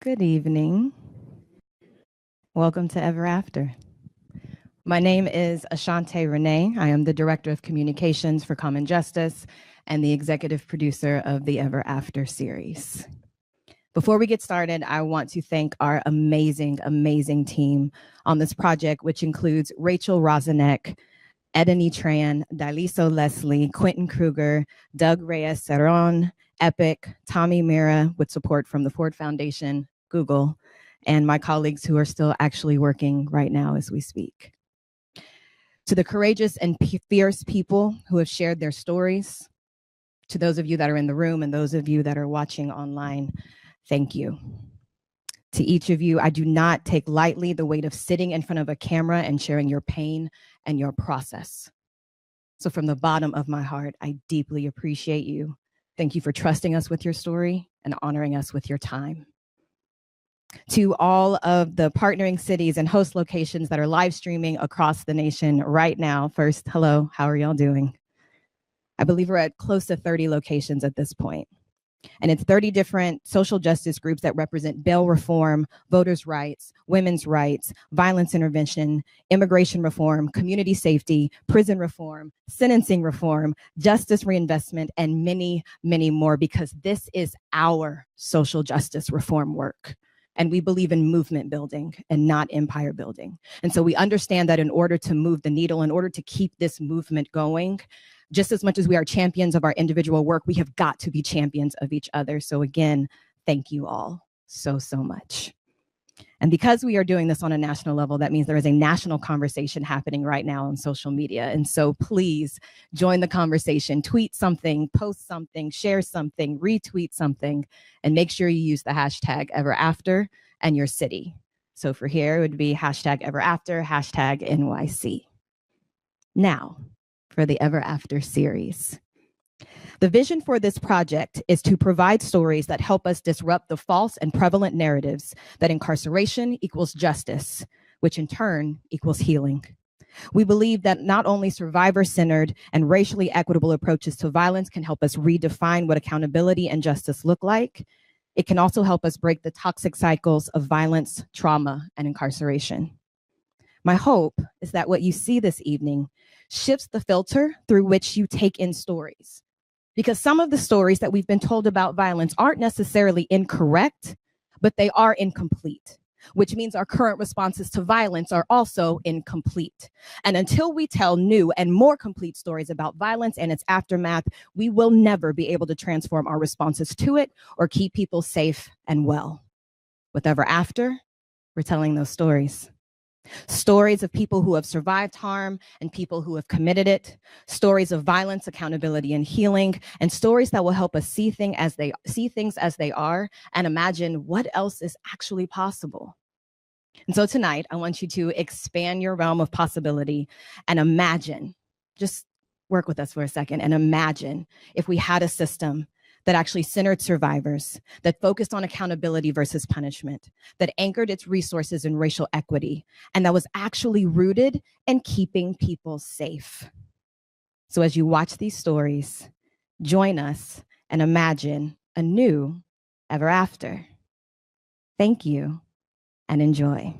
Good evening. Welcome to Ever After. My name is Ashante Renee. I am the Director of Communications for Common Justice and the Executive Producer of the Ever After series. Before we get started, I want to thank our amazing team on this project, which includes Rachel Rosanek, Edany Tran, Daliso Leslie, Quentin Kruger, Doug Reyes-Cerron, Epic, Tommy Mira, with support from the Ford Foundation, Google, and my colleagues who are still actually working right now as we speak. To the courageous and fierce people who have shared their stories, to those of you that are in the room and those of you that are watching online, thank you. To each of you, I do not take lightly the weight of sitting in front of a camera and sharing your pain and your process. So from the bottom of my heart, I deeply appreciate you. Thank you for trusting us with your story and honoring us with your time. To all of the partnering cities and host locations that are live streaming across the nation right now, first, hello, how are y'all doing? I believe we're at close to 30 locations at this point. And it's 30 different social justice groups that represent bail reform, voters' rights, women's rights, violence intervention, immigration reform, community safety, prison reform, sentencing reform, justice reinvestment, and many more, because this is our social justice reform work. And we believe in movement building and not empire building. And so we understand that in order to move the needle, in order to keep this movement going, just as much as we are champions of our individual work, we have got to be champions of each other. So again, thank you all so much. And because we are doing this on a national level, that means there is a national conversation happening right now on social media. And so please join the conversation, tweet something, post something, share something, retweet something, and make sure you use the hashtag EverAfter and your city. So for here, it would be hashtag EverAfter, hashtag NYC. Now, for the Ever After series. The vision for this project is to provide stories that help us disrupt the false and prevalent narratives that incarceration equals justice, which in turn equals healing. We believe that not only survivor-centered and racially equitable approaches to violence can help us redefine what accountability and justice look like, it can also help us break the toxic cycles of violence, trauma, and incarceration. My hope is that what you see this evening shifts the filter through which you take in stories. Because some of the stories that we've been told about violence aren't necessarily incorrect, but they are incomplete, which means our current responses to violence are also incomplete. And until we tell new and more complete stories about violence and its aftermath, we will never be able to transform our responses to it or keep people safe and well. With Ever After, we're telling those stories. Stories of people who have survived harm and people who have committed it, stories of violence, accountability, and healing, and stories that will help us see things as they are and imagine what else is actually possible. And so tonight, I want you to expand your realm of possibility and imagine, just work with us for a second, and imagine if we had a system that actually centered survivors, that focused on accountability versus punishment, that anchored its resources in racial equity, and that was actually rooted in keeping people safe. So as you watch these stories, join us and imagine a new Ever After. Thank you and enjoy.